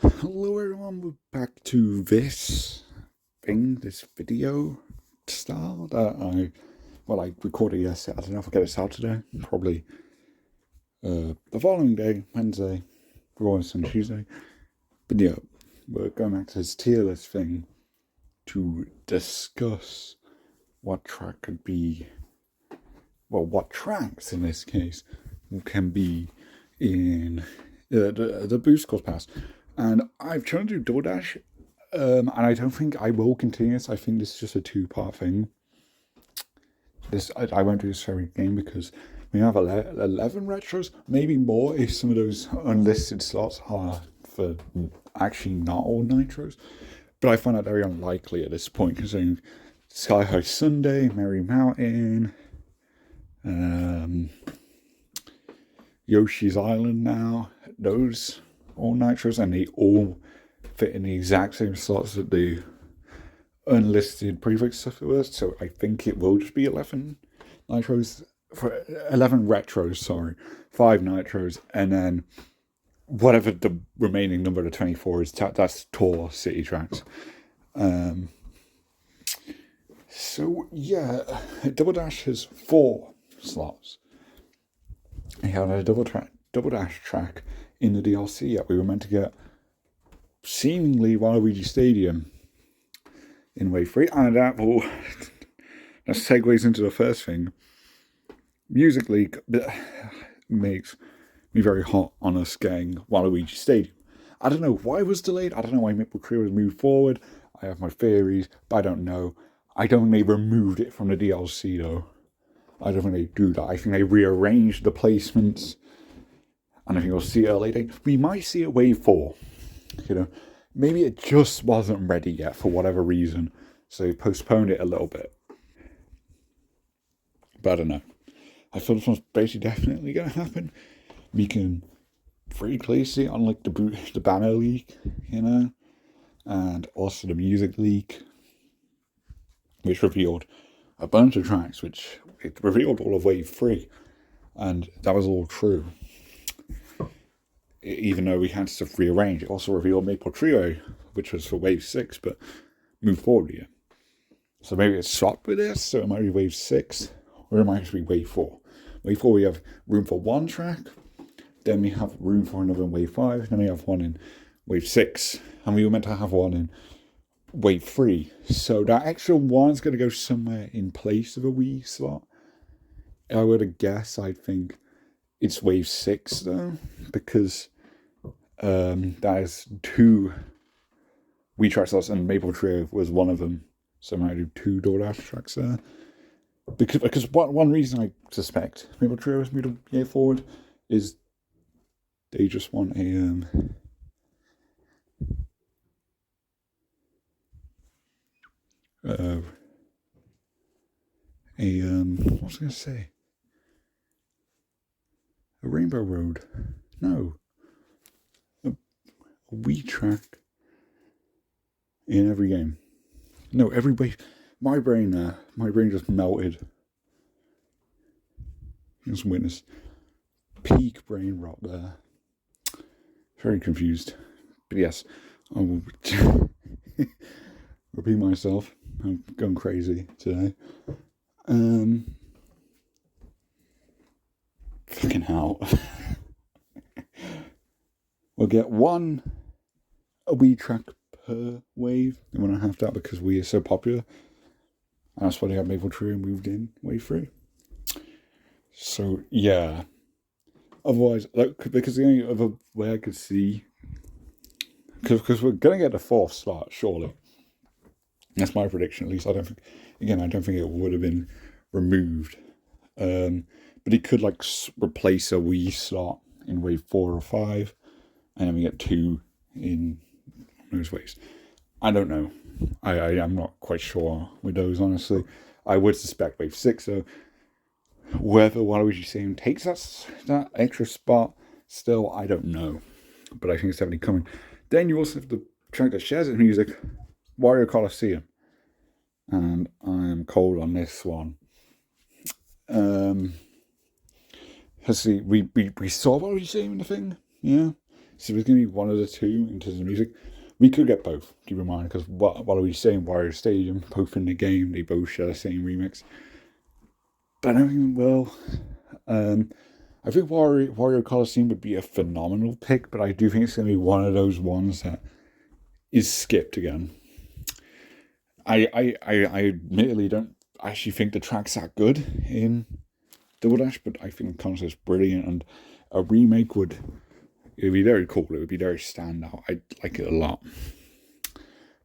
Hello everyone, we're back to this video style that I recorded yesterday. I don't know if I'll get it out today. Probably the following day, Wednesday, recording on Tuesday. But yeah, we're going back to this tier list thing to discuss what track could be, well, what tracks in this case can be in the Boost Course Pass. And I've tried to do DoorDash, and I don't think I will continue this. I think this is just a two-part thing. I won't do this every game because we have 11 retros, maybe more if some of those unlisted slots are for actually not all nitros. But I find that very unlikely at this point, considering Sky High Sunday, Merry Mountain, Yoshi's Island now, those all nitros, and they all fit in the exact same slots that the unlisted prefix stuff was. So I think it will just be 11 nitros, for 11 retros, sorry, 5 nitros, and then whatever the remaining number of 24 is, that's tour city tracks. So yeah, Double Dash has 4 slots. We had a Double Dash track in the DLC that we were meant to get seemingly Waluigi Stadium in Wave 3, and that segues into the first thing. Music League makes me very hot on us getting Waluigi Stadium. I don't know why it was delayed. I don't know why Maple Crew has moved forward. I have my theories, but I don't know. I don't think they removed it from the DLC though. I don't think they do that. I think they rearranged the placements, and I think we'll see it at a later date. We might see it Wave 4. You know, maybe it just wasn't ready yet for whatever reason, so they postponed it a little bit. But I don't know. I feel this one's basically definitely going to happen. We can free place it on like the Banner League, you know, and also the Music League, which revealed a bunch of tracks, which it revealed all of Wave 3, and that was all true. Even though we had stuff rearranged, it also revealed Maple Trio, which was for Wave 6, but moved forward here. So maybe it's swapped with this, so it might be Wave 6, or it might actually be Wave 4. Wave 4 we have room for 1 track, then we have room for another in Wave 5, then we have one in Wave 6, and we were meant to have one in Wave 3. So that extra one's going to go somewhere in place of a Wii slot. I would have guessed, I think it's Wave 6 though, because that is 2 Wii track slots, and Maple Trio was one of them. So I might do 2 DoorDash tracks there. Because one reason I suspect Maple Trio has moved a year forward is they just want a what was I going to say? A Rainbow Road? No, a Wii track in every game. No, every wave. My brain just melted. Just witnessed peak brain rot there. Very confused. But yes, I will repeat myself. I'm going crazy today. Fucking hell. We'll get a Wii track per wave. We won't have that because Wii is so popular. And that's why they have Maple Trio moved in Wave 3. So yeah. Otherwise, because the only other way I could see, because we're gonna get the 4th slot surely. That's my prediction, at least. I don't think it would have been removed. But it could like replace a Wii slot in Wave 4 or 5, and then we get 2 in those ways. I don't know. I'm not quite sure with those, honestly. I would suspect Wave 6 though. Whether Waluigi Stadium takes that extra spot, still, I don't know. But I think it's definitely coming. Then you also have the track that shares its music, Wario Coliseum. And I'm cold on this one. Let's see, we saw Waluigi Stadium in the thing, yeah. So it's going to be one of the two in terms of music. We could get both, keep in mind, because what are we saying? Wario Stadium, both in the game, they both share the same remix. But I don't think, well, I think Wario Coliseum would be a phenomenal pick, but I do think it's going to be one of those ones that is skipped again. I admittedly don't actually think the track's that good in Double Dash, but I think the concept's brilliant, and a remake would be very cool. It would be very standout. I'd like it a lot,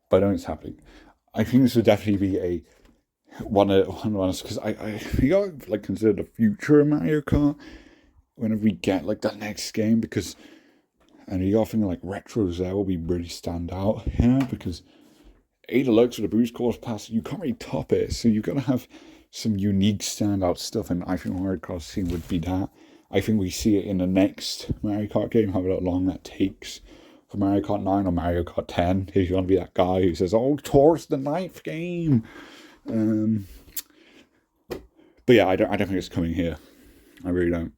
but I don't think it's happening. I think this would definitely be a one of us, because I you gotta like consider the future of Mario Kart whenever we get like that next game, because and you gotta think like retros there will be really stand out, because A Deluxe with a boost course pass, you can't really top it, so you've got to have some unique standout stuff, and I think Mario Kart scene would be that. I think we see it in the next Mario Kart game, however long that takes for Mario Kart 9 or Mario Kart 10, if you want to be that guy who says, oh, towards the 9th game. But yeah, I don't think it's coming here. I really don't.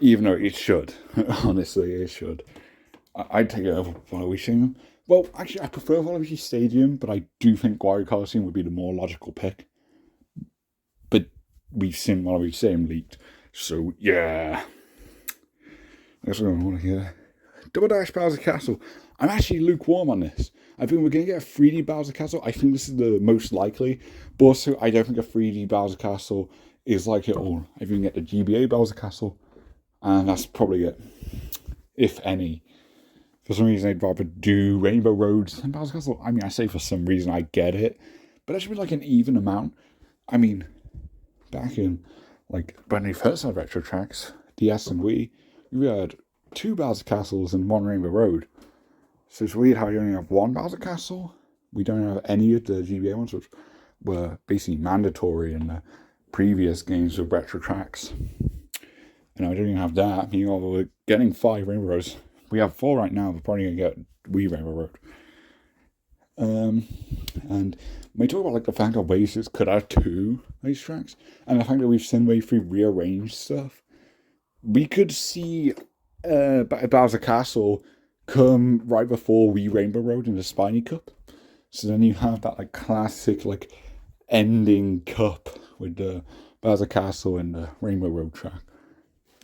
Even though it should. Honestly, it should. I'd take it over Waluigi. Well, actually, I prefer Waluigi Stadium, but I do think Wario Coliseum would be the more logical pick. But we've seen Waluigi Stadium leaked. So, yeah. That's what I want to hear. Double Dash Bowser Castle. I'm actually lukewarm on this. I think we're going to get a 3D Bowser Castle. I think this is the most likely. But also, I don't think a 3D Bowser Castle is like it all. I think we can get the GBA Bowser Castle. And that's probably it. If any. For some reason, I'd rather do Rainbow Roads than Bowser Castle. I mean, I say for some reason, I get it. But that should be like an even amount. I mean, back in, like, when they first had retro tracks, DS and Wii, we had 2 Bowser Castles and 1 Rainbow Road. So it's weird how you only have 1 Bowser Castle. We don't have any of the GBA ones, which were basically mandatory in the previous games with retro tracks. And I don't even have that. Meanwhile, we're getting 5 Rainbow Roads. We have 4 right now. We're probably going to get Wii Rainbow Road. And when we talk about like the fact that Oasis could have 2 race tracks, and the fact that we've seen way through rearranged stuff, we could see Bowser Castle come right before Wii Rainbow Road in the Spiny Cup. So then you have that like classic like ending cup with the Bowser Castle and the Rainbow Road track.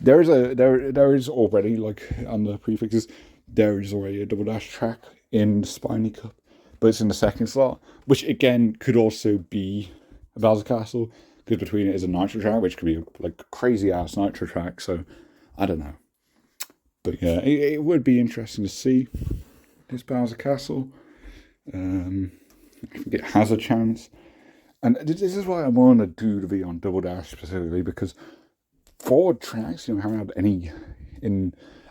There is already, like, on the prefixes, there is already a Double Dash track in the Spiny Cup, but it's in the second slot, which again could also be a Bowser Castle, because between it is a Nitro track, which could be like a crazy ass Nitro track. So I don't know, but yeah, it would be interesting to see this Bowser Castle. I think it has a chance, and this is why I want to do the video on Double Dash specifically, because 4 tracks, haven't had any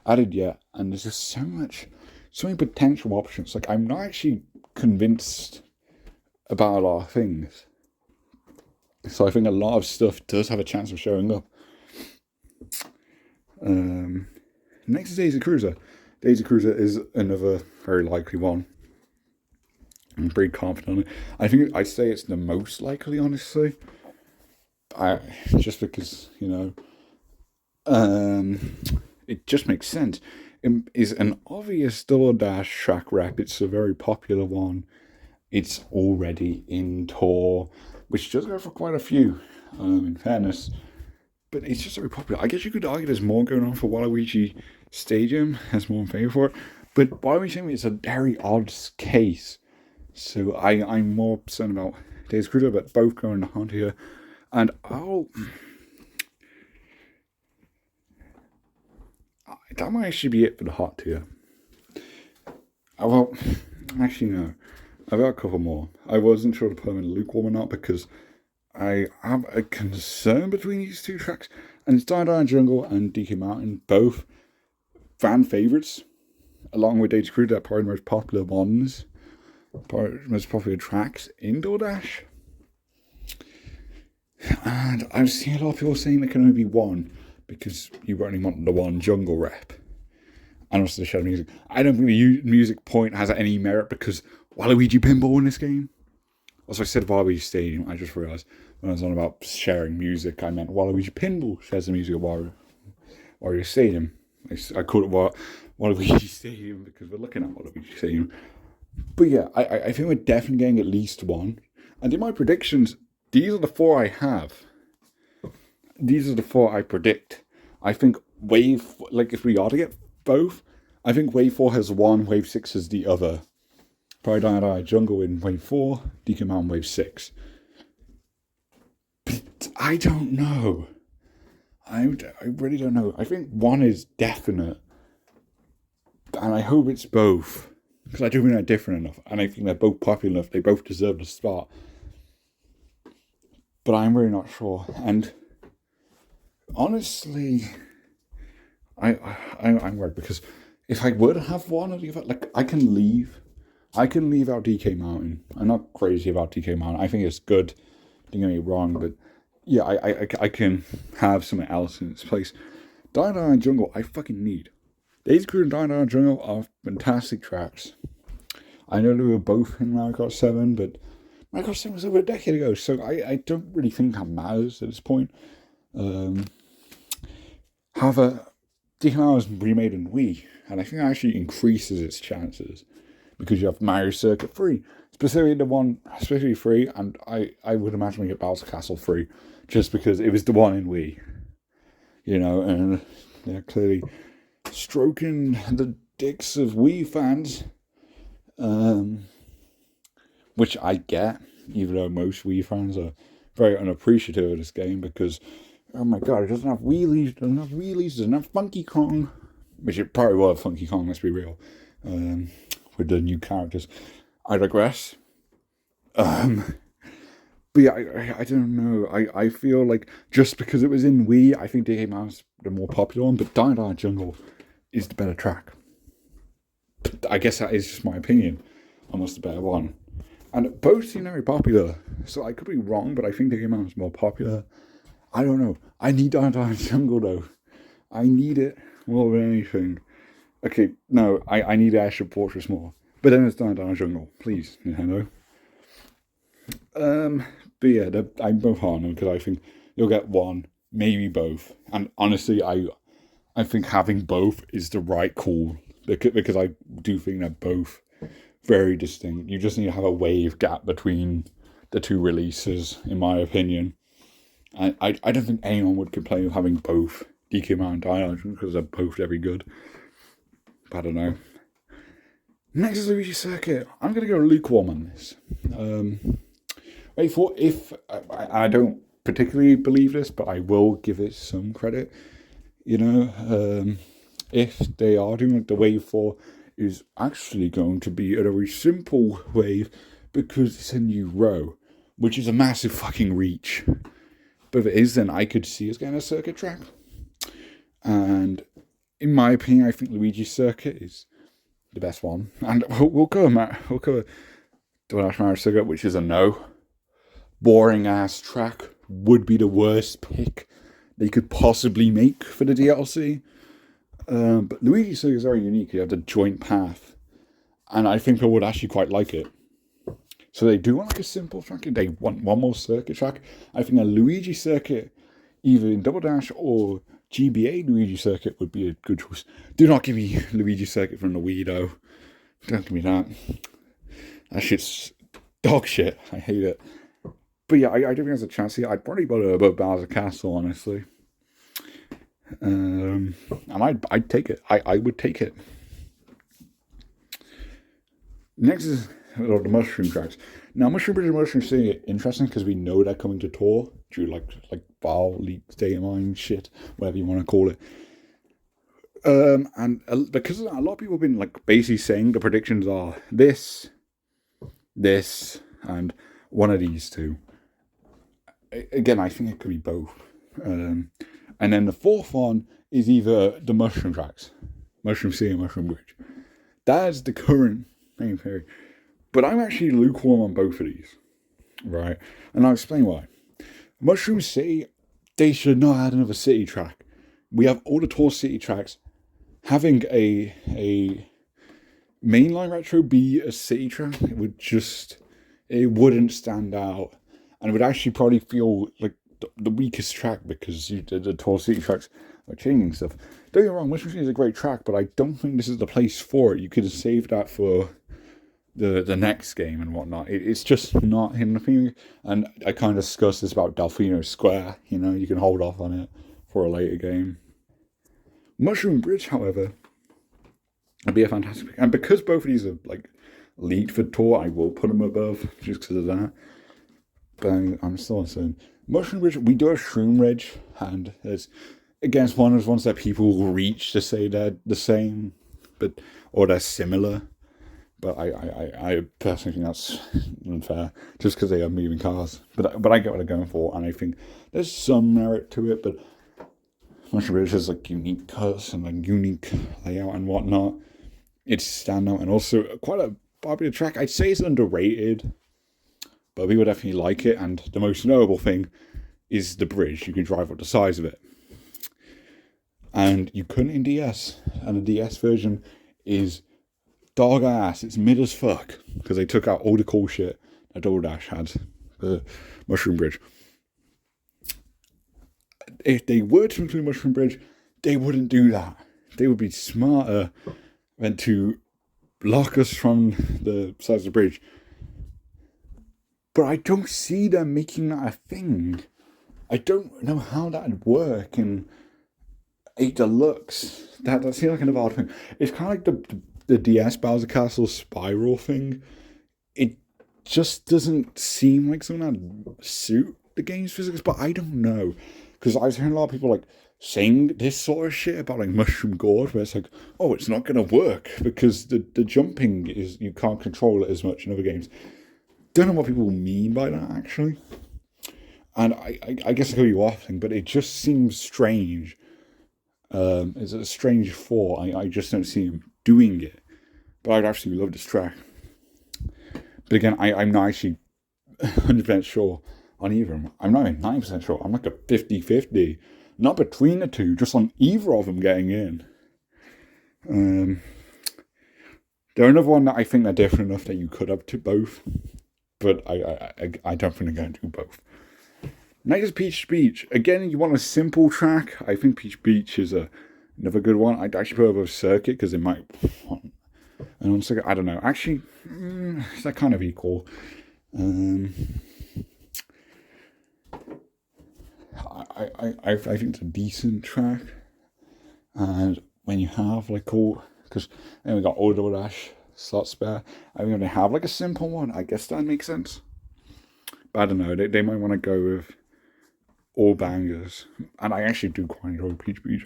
added yet, and there's just so many potential options. Like, I'm not actually convinced about a lot of things, so I think a lot of stuff does have a chance of showing up. Next is Daisy Cruiser. Daisy Cruiser is another very likely one. I'm pretty confident on it. I think I'd say it's the most likely, honestly. Just because, it just makes sense. It is an obvious Double Dash track rep. It's a very popular one. It's already in tour, which does go for quite a few, in fairness. But it's just very popular. I guess you could argue there's more going on for Waluigi Stadium. There's more in favour for it. But Waluigi Stadium is a very odd case. So I'm more concerned about Daisy Cruiser, but both going on here. And that might actually be it for the hot tier. Well, actually no. I've got a couple more. I wasn't sure to put them in lukewarm or not, because I have a concern between these 2 tracks. And it's Die Jungle and DK Mountain, both fan favourites, along with Daisy Cruiser, probably the most popular ones, probably the most popular tracks in Double Dash. And I've seen a lot of people saying there can only be 1, because you only want the 1 jungle rep. And also the shadow music. I don't think the music point has any merit, because Waluigi Pinball in this game. Also, I said Waluigi Stadium. I just realised when I was on about sharing music, I meant Waluigi Pinball shares the music of Waluigi Stadium. I called it Waluigi Stadium because we're looking at Waluigi Stadium. But yeah, I think we're definitely getting at least one. And in my predictions, these are the four I have. These are the four I predict. I think if we are to get both, I think Wave 4 has one, Wave 6 has the other. Probably Die Die Jungle in Wave 4, DK Mountain Wave 6. But I don't know. I really don't know. I think one is definite. And I hope it's both. Because I do think they're different enough. And I think they're both popular enough. They both deserve the spot. But I'm really not sure. And honestly, I'm worried because if I were to have one of the other, like I can leave out DK Mountain. I'm not crazy about DK Mountain. I think it's good. Don't get me wrong, but yeah, I can have something else in its place. Die Die Jungle, I fucking need. Daisy Crew and Die Die Jungle are fantastic tracks. I know they were both in Mario Kart 7, but Mario Kart 7 was over a decade ago, so I don't really think that matters at this point. However, DK Mountain was remade in Wii, and I think that actually increases its chances because you have Mario Circuit free, specifically free, and I would imagine we get Bowser Castle free, just because it was the one in Wii, and they're clearly stroking the dicks of Wii fans, which I get, even though most Wii fans are very unappreciative of this game because, oh my god, it doesn't have wheelies, it doesn't have Funky Kong, which it probably will have Funky Kong, let's be real, with the new characters. I digress. But yeah, I don't know. I feel like just because it was in Wii, I think DK Mountain's the more popular one, but Die Die Jungle is the better track. But I guess that is just my opinion. Almost the better one. And both seem very popular, so I could be wrong, but I think DK Mountain's more popular. I don't know. I need Die Die Jungle though. I need it more than anything. Okay, no, I need Airship Fortress more. But then it's Die Die Jungle. Please, Nintendo. But yeah, I'm both on them because I think you'll get one, maybe both. And honestly, I think having both is the right call because I do think they're both very distinct. You just need to have a wave gap between the two releases, in my opinion. I don't think anyone would complain of having both DK Mountain and Die Die because they're both very good. But I don't know. Next is Luigi Circuit. I'm going to go lukewarm on this. I don't particularly believe this, but I will give it some credit. If they are doing like the Wave 4 is actually going to be a very simple wave because it's a new row, which is a massive fucking reach. But if it is, then I could see us getting a circuit track. And in my opinion, I think Luigi Circuit is the best one. And we'll cover Deluxe Mario Circuit, which is a no. Boring ass track would be the worst pick they could possibly make for the DLC. But Luigi Circuit is very unique. You have the joint path. And I think I would actually quite like it. So they do want like a simple track. They want one more circuit track. I think a Luigi Circuit, either in Double Dash or GBA Luigi Circuit would be a good choice. Do not give me Luigi Circuit from the Wii though. Don't give me that. That shit's dog shit. I hate it. But yeah, I don't think there's a chance here. I'd probably go to Bowser Castle, honestly. And I'd take it. I would take it. Next is the Mushroom tracks. Now, Mushroom Bridge and Mushroom City are interesting because we know they're coming to tour due like Val, Leap, State of Mind, shit, whatever you want to call it. And because a lot of people have been like basically saying the predictions are this, and one of these two. Again, I think it could be both. And then the fourth one is either the Mushroom tracks, Mushroom City and Mushroom Bridge. That's the current main theory. But I'm actually lukewarm on both of these, right? And I'll explain why. Mushroom City, they should not add another city track. We have all the tour city tracks. Having a mainline retro be a city track, it wouldn't stand out. And it would actually probably feel like the weakest track because the tour city tracks by changing stuff. Don't get me wrong, Mushroom City is a great track, but I don't think this is the place for it. You could have saved that for the next game and whatnot. It's just not in the thing. And I kind of discussed this about Delfino Square. You can hold off on it for a later game. Mushroom Bridge, however, would be a fantastic pick. And because both of these are like lead for tour, I will put them above just because of that. But I'm still saying Mushroom Bridge. We do have Shroom Ridge, and it's against one of those ones that people will reach to say they're the same, or they're similar. But I personally think that's unfair, just because they are moving cars. But I get what they're going for, and I think there's some merit to it. But Mushroom Bridge has like unique cuts and like unique layout and whatnot. It's standout and also quite a popular track. I'd say it's underrated, but people definitely like it. And the most notable thing is the bridge. You can drive up the size of it, and you couldn't in DS. And the DS version is dog ass. It's mid as fuck because they took out all the cool shit that Double Dash had. The Mushroom Bridge. If they were to include Mushroom Bridge, they wouldn't do that. They would be smarter than to block us from the size of the bridge. But I don't see them making that a thing. I don't know how that would work in a Deluxe. That seems like an odd thing. It's kind of like the DS Bowser Castle Spiral thing. It just doesn't seem like something that would suit the game's physics, but I don't know. Because I was hearing a lot of people like saying this sort of shit about like Mushroom Gorge, where it's like, oh, it's not going to work because the jumping is, you can't control it as much in other games. Don't know what people mean by that, actually. And I guess it could be waffling, but it just seems strange. It's a strange thought. I just don't see him doing it. But I'd absolutely love this track. But again, I'm not actually 100% sure on either of them. I'm not even 9% sure. I'm like a 50-50. Not between the two, just on either of them getting in. They're another one that I think they're different enough that you could have to both. But I don't think they're going to do both. Next is Peach Beach. Again, you want a simple track. I think Peach Beach is another good one. I'd actually put it above Circuit because it might... And on Circuit, I don't know. Actually, they're kind of equal. I think it's a decent track. And when you have like all... Because then we got all Double Dash slot spare. I mean, when they have like a simple one, I guess that makes sense. But I don't know. They might want to go with all bangers. And I actually do quite enjoy Peach Beach.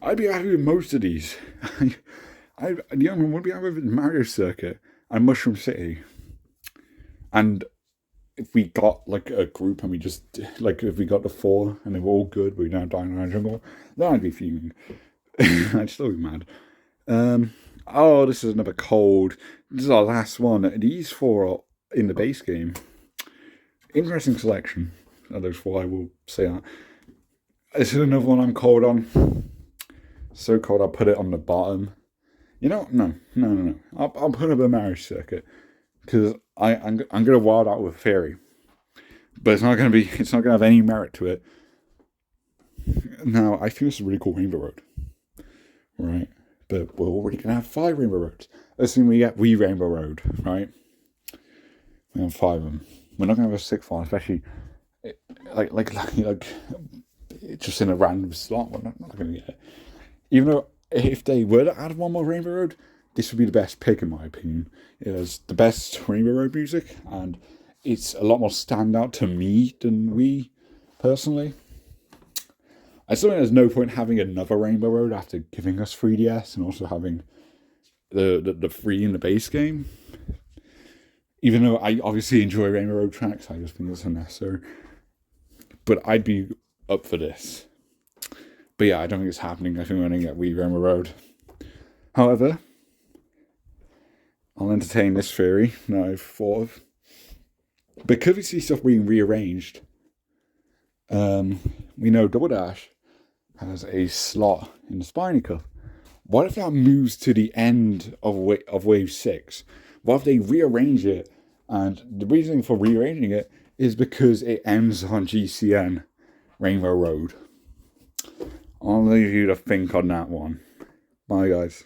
I'd be happy with most of these. The only one would be happy with Mario Circuit and Mushroom City. And if we got like a group and we just, like if we got the 4 and they were all good, but we don't die in the jungle, then I'd be fuming. I'd still be mad. Oh, this is another cold. This is our last one. These 4 are in the base game. Interesting selection. Those 4, I will say that. This is another one I'm cold on. So cold, I'll put it on the bottom. You know, no. I'll put up a Marriage Circuit because I'm gonna wild out with Fairy, but it's not gonna have any merit to it. Now, I think this is a really cool Rainbow Road, right? But we're already gonna have 5 Rainbow Roads. Assuming we get Rainbow Road, right? We have 5 of them. We're not gonna have a 6th one, especially like just in a random slot. We're not gonna get it. Even though if they were to add one more Rainbow Road, this would be the best pick in my opinion. It has the best Rainbow Road music, and it's a lot more standout to me than we personally. I still think there's no point having another Rainbow Road after giving us 3DS and also having the 3 in the base game. Even though I obviously enjoy Rainbow Road tracks, I just think it's unnecessary. But I'd be up for this. But yeah, I don't think it's happening. I think we're going to get Wii Rainbow Road. However, I'll entertain this theory that I've thought of. Because we see stuff being rearranged, we know Double Dash has a slot in the Spiny Cup. What if that moves to the end of Wave 6? What if they rearrange it? And the reason for rearranging it is because it ends on GCN Rainbow Road. I'll leave you to think on that one. Bye, guys.